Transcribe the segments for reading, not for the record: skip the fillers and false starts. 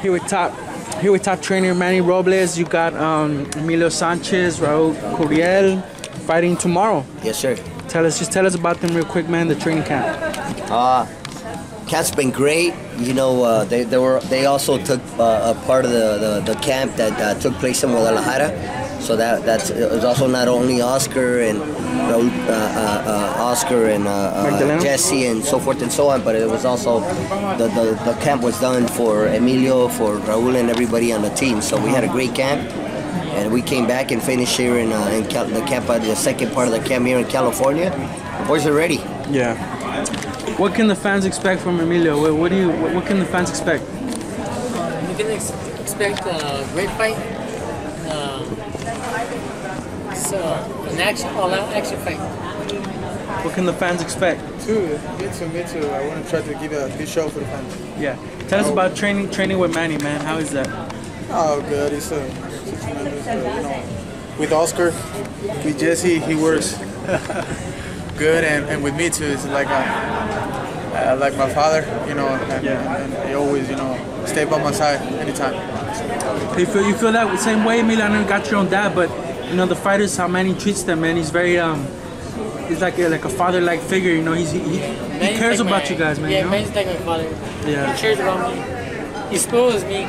Here with top trainer Manny Robles. You got Emilio Sanchez, Raul Curiel fighting tomorrow. Yes, sir. Tell us about them real quick, man. The training camp. Camp's been great. You know, they also took a part of the camp that took place in Guadalajara. So it was also not only Oscar and Jesse and so forth and so on, but it was also the camp was done for Emilio, for Raul, and everybody on the team. So we had a great camp, and we came back and finished here in the second part of the camp here in California. The boys are ready. Yeah. What can the fans expect from Emilio? What can the fans expect? You can expect a great fight. All-out action fight. What can the fans expect? Me too. I want to try to give a good show for the fans. Yeah. Tell us about training with Manny, man. How is that? Oh, good. It's a tremendous. With Oscar, with Jesse, he works good, and with me too. It's like my father, and he always, stay by my side anytime. You feel that same way, Emilio? I know you got your own dad, but the fighters, how Manny treats them, man. He's very he's like a father-like figure. He cares about you guys, man. Yeah, Manny's like my father. Yeah. He cares about me. He spoils me.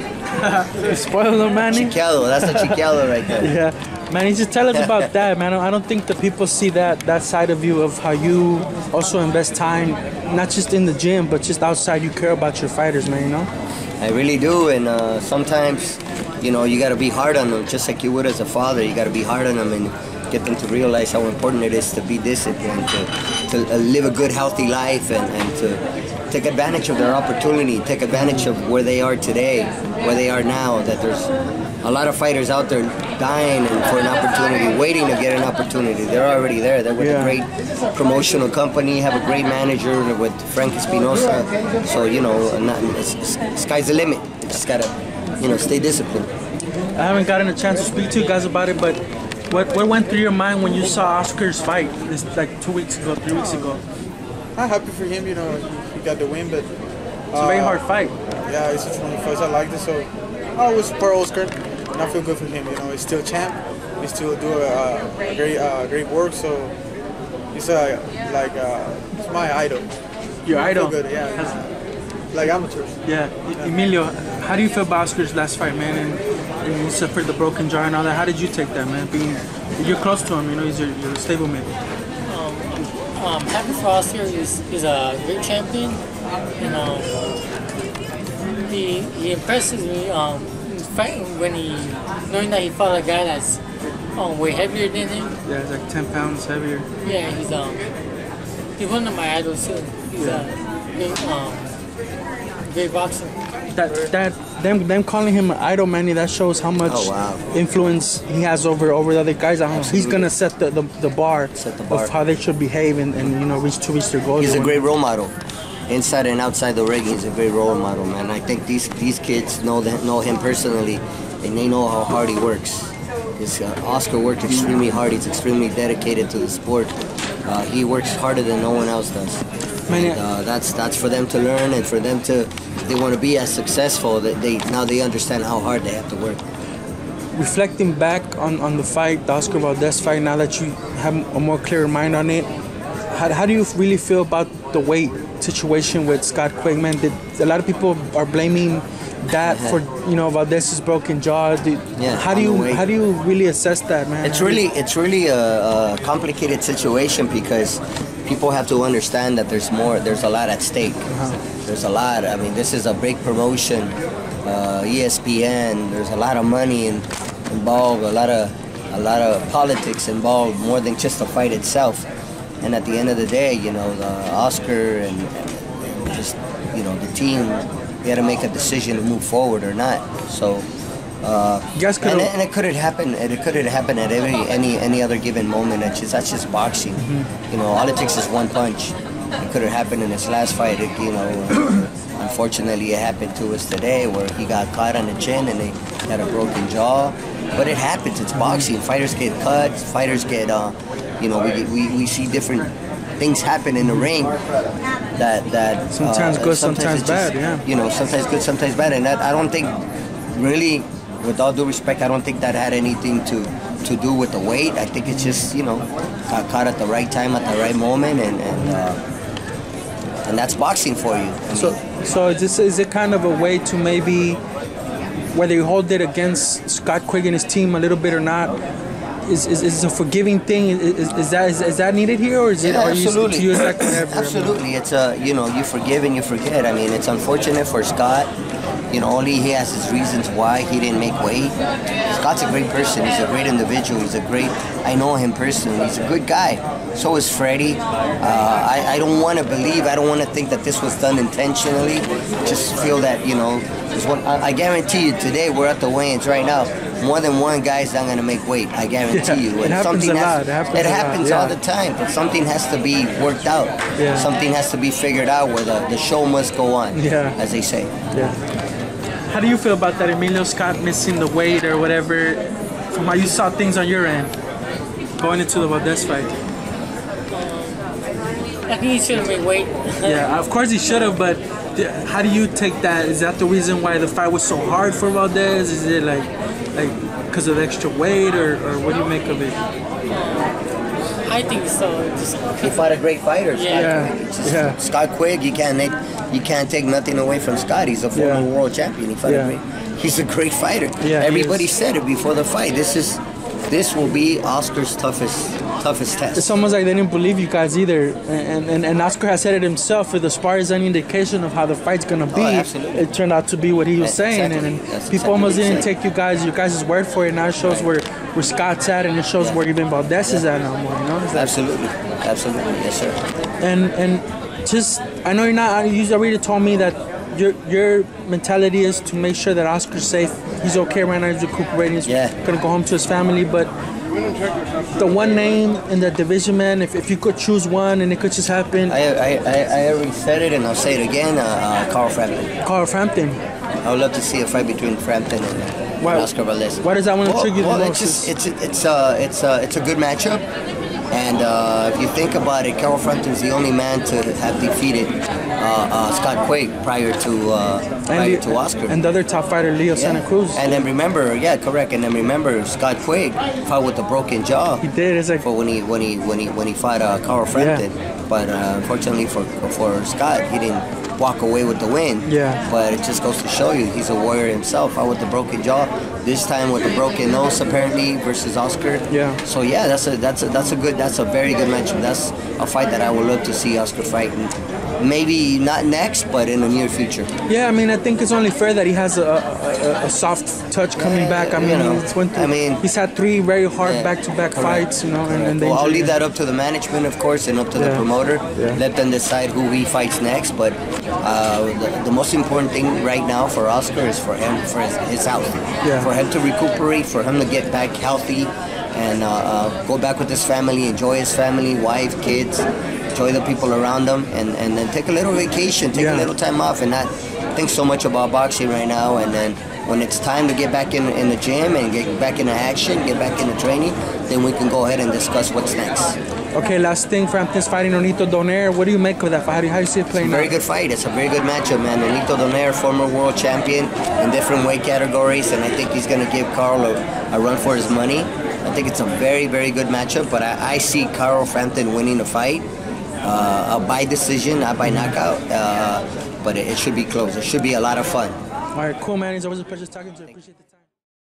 You spoil him, Manny? Chiquelo, that's the Chiquelo right there. Yeah. Manny, just tell us about that, man. I don't think the people see that side of you, of how you also invest time, not just in the gym, but just outside. You care about your fighters, man, I really do, and sometimes, you got to be hard on them, just like you would as a father. You got to be hard on them and get them to realize how important it is to be disciplined, to live a good, healthy life, and to take advantage of their opportunity, take advantage of where they are today, where they are now, that there's a lot of fighters out there dying for an opportunity, waiting to get an opportunity. They're already there. They're with a great promotional company, have a great manager with Frank Espinosa. So, sky's the limit. You just got to, stay disciplined. I haven't gotten a chance to speak to you guys about it, but what went through your mind when you saw Oscar's fight this 3 weeks ago? I'm happy for him, he got the win, but it's a very hard fight. Yeah, it's a tremendous fight. I liked it, so I was for Oscar, and I feel good for him. He's still champ. He still do great work. So he's it's my idol. Your idol? I feel good, yeah. Like amateurs. Yeah. Emilio, how do you feel about Oscar's last fight, man? And you suffered the broken jaw and all that. How did you take that, man? You're close to him, he's your stablemate. Happy for Oscar. He's a great champion. He impresses me. Fighting when knowing that he fought a guy that's way heavier than him. Yeah, he's like 10 pounds heavier. Yeah, he's one of my idols too. He's a great boxer. Them calling him an idol, Manny, that shows how much influence he has over the other guys. He's gonna set the bar of how they should behave and reach their goals. He's a great role model. Inside and outside the ring, he's a great role model, man. I think these kids know him personally, and they know how hard he works. Oscar worked extremely hard. He's extremely dedicated to the sport. He works harder than no one else does. And, that's for them to learn, and for them to, if they want to be as successful, that they understand how hard they have to work. Reflecting back on the fight, the Oscar Valdez fight, now that you have a more clear mind on it, how do you really feel about the weight situation with Scott Quigg, man? A lot of people are blaming that for Valdez's broken jaw. How do you really assess that, man? It's really a complicated situation because people have to understand that there's a lot at stake. There's a lot. I mean, this is a big promotion, ESPN. There's a lot of money involved, a lot of politics involved, more than just the fight itself. And at the end of the day, the Oscar and just the team, they had to make a decision to move forward or not. So, and it could have happened. It could have happened at any other given moment. That's just boxing. All it takes is one punch. It could have happened in his last fight. Unfortunately, it happened to us today, where he got caught on the chin and they had a broken jaw. But it happens. It's boxing. Fighters get cut. Fighters get. We see different things happen in the ring that Sometimes good, sometimes bad, yeah. You know, sometimes good, sometimes bad, and that I don't think really, with all due respect, I don't think that had anything to do with the weight. I think it's just, you know, got caught at the right time at the right moment, and that's boxing for you. So is it kind of a way to maybe, whether you hold it against Scott Quigg and his team a little bit or not, is a forgiving thing? Is that needed here, or is it? Yeah, absolutely. You like whatever? Absolutely, it's you know, you forgive and you forget. I mean, it's unfortunate for Scott. You know, only he has his reasons why he didn't make weight. Scott's a great person. He's a great individual. I know him personally. He's a good guy. So is Freddie. I don't want to believe, I don't want to think that this was done intentionally. Just feel that, you know, I guarantee you today, we're at the weigh-ins right now, more than one guy's not going to make weight. I guarantee you. It happens a lot. It happens all the time, but something has to be worked out. Yeah. Something has to be figured out where the show must go on, as they say. Yeah. How do you feel about that, Emilio Scott missing the weight or whatever, from how you saw things on your end, going into the Valdez fight? I think he should have made weight. Yeah, of course he should have, but how do you take that? Is that the reason why the fight was so hard for Valdez? Is it like because of the extra weight, or what do you make of it? I think so. He fought a great fighter. Yeah. Scott Quigg, you can't take nothing away from Scott. He's a former world champion. He's a great fighter. Yeah, everybody said it before the fight. This will be Oscar's toughest test. It's almost like they didn't believe you guys either, and Oscar has said it himself. If the spar is any indication of how the fight's gonna be, it turned out to be what he was saying, and people almost didn't take your guys' word for it. Now it shows where Scott's at, and it shows where even Valdez is at now more. You know? Absolutely, yes, sir. And just, I know you're not. You already told me that your mentality is to make sure that Oscar's safe. He's okay right now. He's recuperating. He's gonna go home to his family, but the one name in the division, man, if you could choose one and it could just happen. I already said it and I'll say it again, Carl Frampton. Carl Frampton. I would love to see a fight between Frampton and Oscar Valdez. Why does that one intrigue you the most? It's a good matchup. And if you think about it, Carl Frampton's the only man to have defeated Scott Quigg prior to Oscar. And the other top fighter, Leo Santa Cruz. And then remember, correct. And then remember, Scott Quigg fought with a broken jaw. He did. It's like for when he fought Carl Frampton. But unfortunately for Scott, he didn't walk away with the win. Yeah. But it just goes to show you, he's a warrior himself. Fought with the broken jaw. This time with the broken nose, apparently, versus Oscar. Yeah. So yeah, that's a very good matchup. That's a fight that I would love to see Oscar fight. Maybe not next, but in the near future. Yeah, I mean, I think it's only fair that he has a soft touch coming back. I mean, he's had 3 very hard back-to-back fights, you know. And well, I'll leave that up to the management, of course, and up to the promoter. Let them decide who he fights next. But the most important thing right now for Oscar is for his health. For him to recuperate, for him to get back healthy, and go back with his family, enjoy his family, wife, kids, enjoy the people around him, and then take a little vacation, take a little time off, and not think so much about boxing right now. And then when it's time to get back in the gym and get back into action, get back into training, then we can go ahead and discuss what's next. Okay, last thing, Frampton's fighting Nonito Donaire. What do you make of that fight? How do you see it playing out? Very good fight. It's a very good matchup, man. Nonito Donaire, former world champion in different weight categories, and I think he's going to give Carl a run for his money. I think it's a very, very good matchup, but I see Carl Frampton winning the fight by decision, not by knockout, but it should be close. It should be a lot of fun. All right, cool, man. It's always a pleasure talking to you. Appreciate the time.